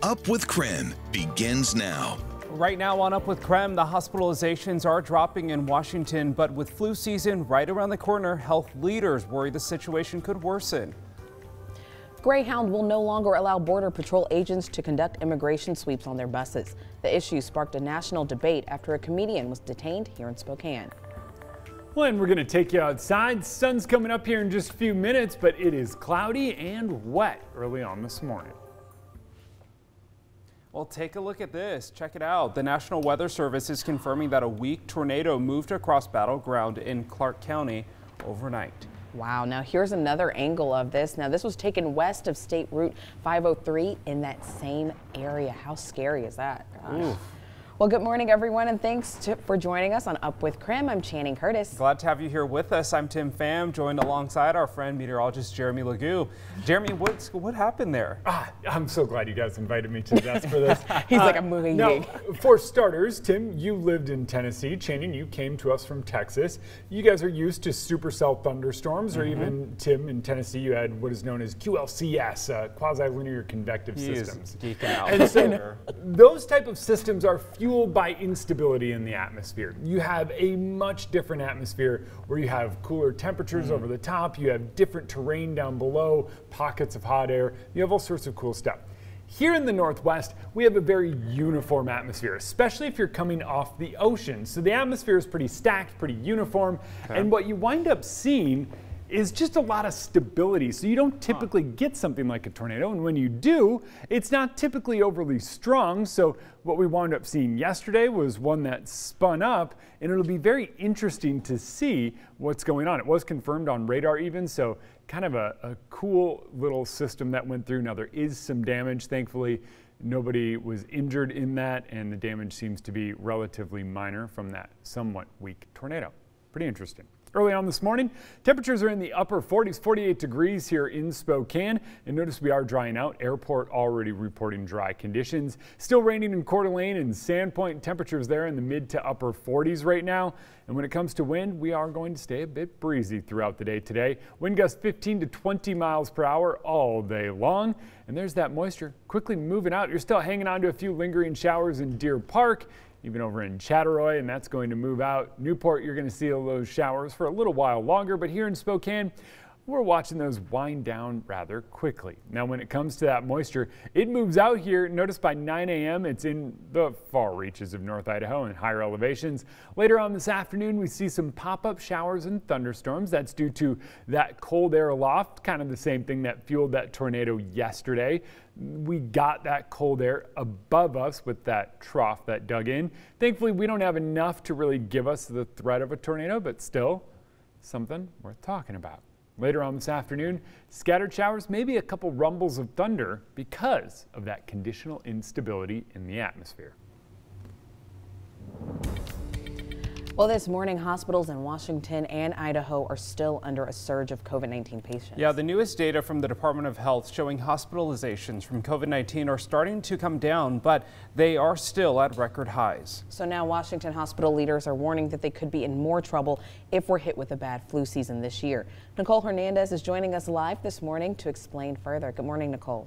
Up with KREM begins now. Right now on Up with KREM, the hospitalizations are dropping in Washington, but with flu season right around the corner, health leaders worry the situation could worsen. Greyhound will no longer allow Border Patrol agents to conduct immigration sweeps on their buses. The issue sparked a national debate after a comedian was detained here in Spokane. Well, and we're going to take you outside. Sun's coming up here in just a few minutes, but it is cloudy and wet early on this morning. Well, take a look at this. Check it out. The National Weather Service is confirming that a weak tornado moved across Battleground in Clark County overnight. Wow. Now here's another angle of this. Now this was taken west of State Route 503 in that same area. How scary is that? Well, good morning, everyone, and thanks for joining us on Up with KREM. I'm Channing Curtis. Glad to have you here with us. I'm Tim Pham, joined alongside our friend meteorologist Jeremy Legoo. Jeremy, what happened there? I'm so glad you guys invited me to the desk for this. He's like a moving gig. For starters, Tim, you lived in Tennessee. Channing, you came to us from Texas. You guys are used to supercell thunderstorms, or even, Tim, in Tennessee, you had what is known as QLCS, quasi-linear convective systems. He is geeking out. And so those type of systems are fueled by instability in the atmosphere. You have a much different atmosphere where you have cooler temperatures over the top, you have different terrain down below, pockets of hot air, you have all sorts of cool stuff. Here in the Northwest, we have a very uniform atmosphere, especially if you're coming off the ocean. So the atmosphere is pretty stacked, pretty uniform, and what you wind up seeing is just a lot of stability. So you don't typically get something like a tornado, and when you do, it's not typically overly strong. So what we wound up seeing yesterday was one that spun up, and it'll be very interesting to see what's going on. It was confirmed on radar even, so kind of a cool little system that went through. Now there is some damage. Thankfully, nobody was injured in that, and the damage seems to be relatively minor from that somewhat weak tornado. Pretty interesting. Early on this morning, temperatures are in the upper 40s, 48 degrees here in Spokane. And notice we are drying out. Airport already reporting dry conditions. Still raining in Coeur d'Alene and Sandpoint. Temperatures there in the mid to upper 40s right now. And when it comes to wind, we are going to stay a bit breezy throughout the day today. Wind gusts 15 to 20 miles per hour all day long. And there's that moisture quickly moving out. You're still hanging on to a few lingering showers in Deer Park, even over in Chattaroy, and that's going to move out. Newport, you're going to see those showers for a little while longer, but here in Spokane, we're watching those wind down rather quickly. Now, when it comes to that moisture, it moves out here. Notice by 9 a.m., it's in the far reaches of North Idaho and higher elevations. Later on this afternoon, we see some pop-up showers and thunderstorms. That's due to that cold air aloft, kind of the same thing that fueled that tornado yesterday. We got that cold air above us with that trough that dug in. Thankfully, we don't have enough to really give us the threat of a tornado, but still something worth talking about. Later on this afternoon, scattered showers, maybe a couple rumbles of thunder because of that conditional instability in the atmosphere. Well, this morning, hospitals in Washington and Idaho are still under a surge of COVID-19 patients. Yeah, the newest data from the Department of Health showing hospitalizations from COVID-19 are starting to come down, but they are still at record highs. So now Washington hospital leaders are warning that they could be in more trouble if we're hit with a bad flu season this year. Nicole Hernandez is joining us live this morning to explain further. Good morning, Nicole.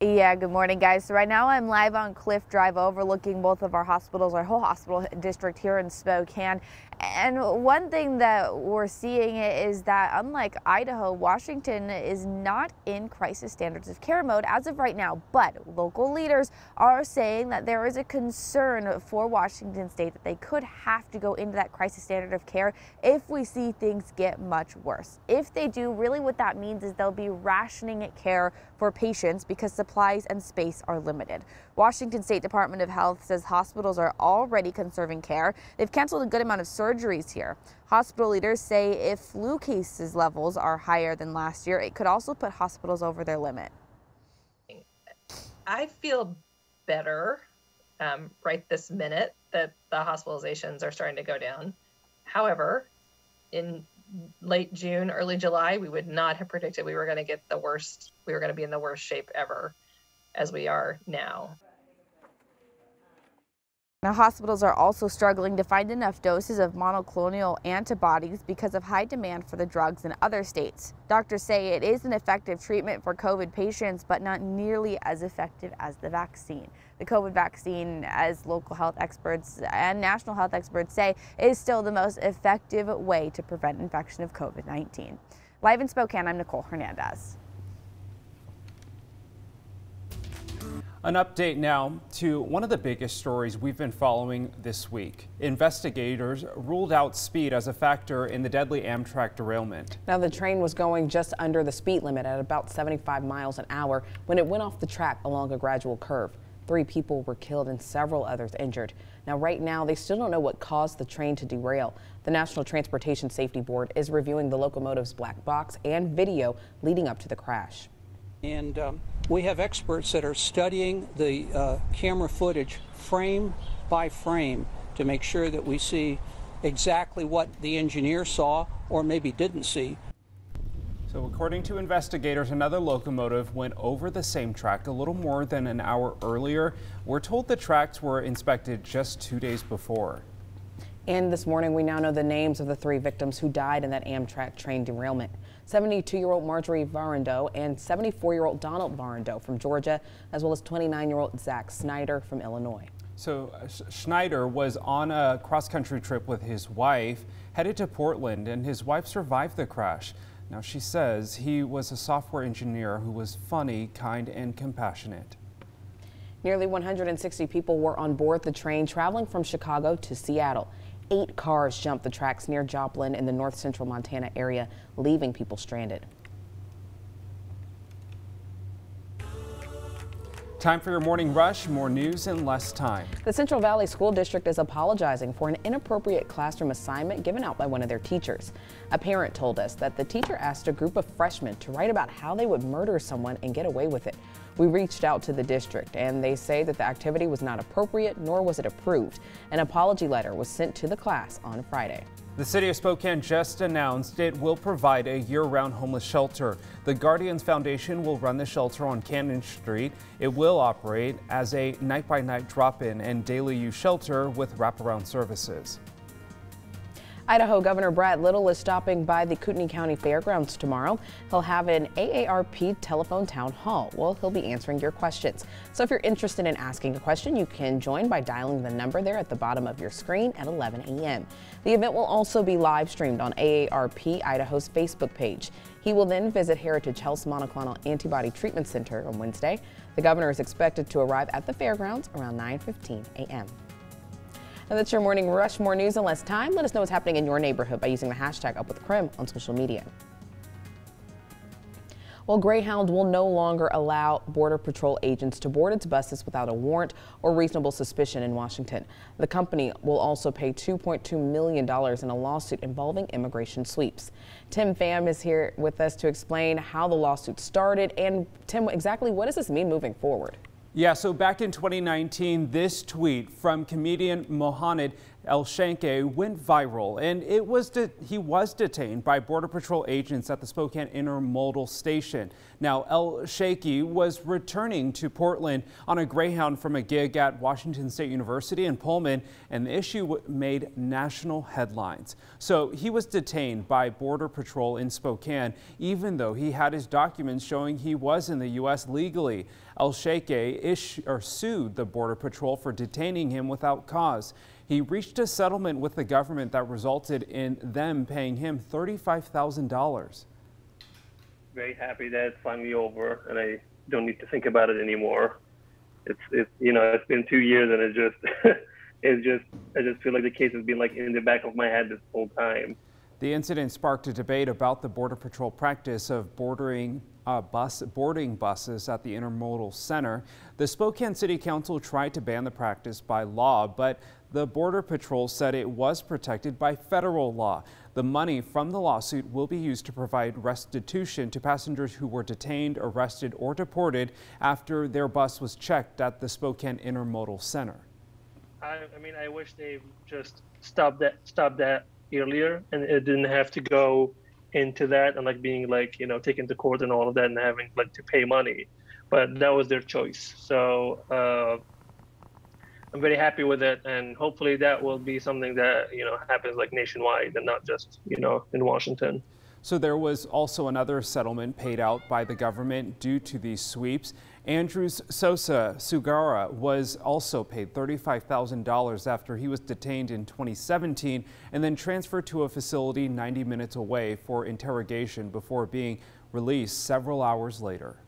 Yeah, good morning, guys. So right now I'm live on Cliff Drive overlooking both of our hospitals, our whole hospital district here in Spokane. And one thing that we're seeing is that unlike Idaho, Washington is not in crisis standards of care mode as of right now, but local leaders are saying that there is a concern for Washington State that they could have to go into that crisis standard of care if we see things get much worse. If they do, really what that means is they'll be rationing care for patients because supplies and space are limited. Washington State Department of Health says hospitals are already conserving care. They've canceled a good amount of surgeries here. Hospital leaders say if flu cases levels are higher than last year, it could also put hospitals over their limit. I feel better right this minute that the hospitalizations are starting to go down. However, in late June, early July, we would not have predicted we were going to get the worst. We were going to be in the worst shape ever as we are now. Now, hospitals are also struggling to find enough doses of monoclonal antibodies because of high demand for the drugs in other states. Doctors say it is an effective treatment for COVID patients, but not nearly as effective as the vaccine. The COVID vaccine, as local health experts and national health experts say, is still the most effective way to prevent infection of COVID-19. Live in Spokane, I'm Nicole Hernandez. An update now to one of the biggest stories we've been following this week. Investigators ruled out speed as a factor in the deadly Amtrak derailment. Now, the train was going just under the speed limit at about 75 miles an hour when it went off the track along a gradual curve. 3 people were killed and several others injured. Now, right now, they still don't know what caused the train to derail. The National Transportation Safety Board is reviewing the locomotive's black box and video leading up to the crash. And we have experts that are studying the camera footage frame by frame to make sure that we see exactly what the engineer saw or maybe didn't see. So according to investigators, another locomotive went over the same track a little more than an hour earlier. We're told the tracks were inspected just 2 days before. And this morning, we now know the names of the 3 victims who died in that Amtrak train derailment. 72-year-old Marjorie Varando and 74-year-old Donald Varando from Georgia, as well as 29-year-old Zach Snyder from Illinois. So Schneider was on a cross-country trip with his wife, headed to Portland, and his wife survived the crash. Now, she says he was a software engineer who was funny, kind, and compassionate. Nearly 160 people were on board the train traveling from Chicago to Seattle. 8 cars jumped the tracks near Joplin in the north central Montana area, leaving people stranded. Time for your morning rush. More news in less time. The Central Valley School District is apologizing for an inappropriate classroom assignment given out by one of their teachers. A parent told us that the teacher asked a group of freshmen to write about how they would murder someone and get away with it. We reached out to the district, and they say that the activity was not appropriate, nor was it approved. An apology letter was sent to the class on Friday. The city of Spokane just announced it will provide a year-round homeless shelter. The Guardians Foundation will run the shelter on Cannon Street. It will operate as a night-by-night drop-in and daily use shelter with wraparound services. Idaho Governor Brad Little is stopping by the Kootenai County Fairgrounds tomorrow. He'll have an AARP telephone town hall. Well, he'll be answering your questions. So if you're interested in asking a question, you can join by dialing the number there at the bottom of your screen at 11 a.m. The event will also be live streamed on AARP Idaho's Facebook page. He will then visit Heritage Health's Monoclonal Antibody Treatment Center on Wednesday. The governor is expected to arrive at the fairgrounds around 9:15 a.m. Now that's your morning rush. More news in less time. Let us know what's happening in your neighborhood by using the hashtag #UpWithKREM on social media. Well, Greyhound will no longer allow Border Patrol agents to board its buses without a warrant or reasonable suspicion in Washington. The company will also pay $2.2 million in a lawsuit involving immigration sweeps. Tim Pham is here with us to explain how the lawsuit started. And Tim, exactly what does this mean moving forward? Yeah, so back in 2019, this tweet from comedian Mohamed El-Shanke went viral, and he was detained by Border Patrol agents at the Spokane Intermodal Station. Now, El-Shanke was returning to Portland on a Greyhound from a gig at Washington State University in Pullman, and the issue made national headlines. So he was detained by Border Patrol in Spokane, even though he had his documents showing he was in the U.S. legally. El-Shanke sued the Border Patrol for detaining him without cause. He reached a settlement with the government that resulted in them paying him $35,000. Very happy that it's finally over and I don't need to think about it anymore. It's been 2 years and I just feel like the case has been like in the back of my head this whole time. The incident sparked a debate about the Border Patrol practice of boarding buses at the Intermodal Center. The Spokane City Council tried to ban the practice by law, but the Border Patrol said it was protected by federal law. The money from the lawsuit will be used to provide restitution to passengers who were detained, arrested, or deported after their bus was checked at the Spokane Intermodal Center. I mean, I wish they just stopped that earlier, and it didn't have to go into that and like being like, taken to court and all of that and having like to pay money, but that was their choice. So I'm very happy with it, and hopefully that will be something that happens like nationwide and not just in Washington. So there was also another settlement paid out by the government due to these sweeps. Andrews Sosa Sugara was also paid $35,000 after he was detained in 2017 and then transferred to a facility 90 minutes away for interrogation before being released several hours later.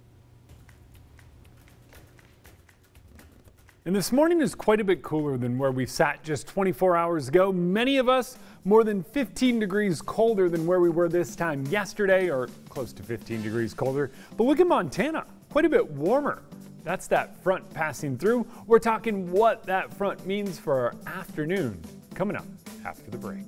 And this morning is quite a bit cooler than where we sat just 24 hours ago. Many of us more than 15 degrees colder than where we were this time yesterday, or close to 15 degrees colder. But look at Montana, quite a bit warmer. That's that front passing through. We're talking what that front means for our afternoon, coming up after the break.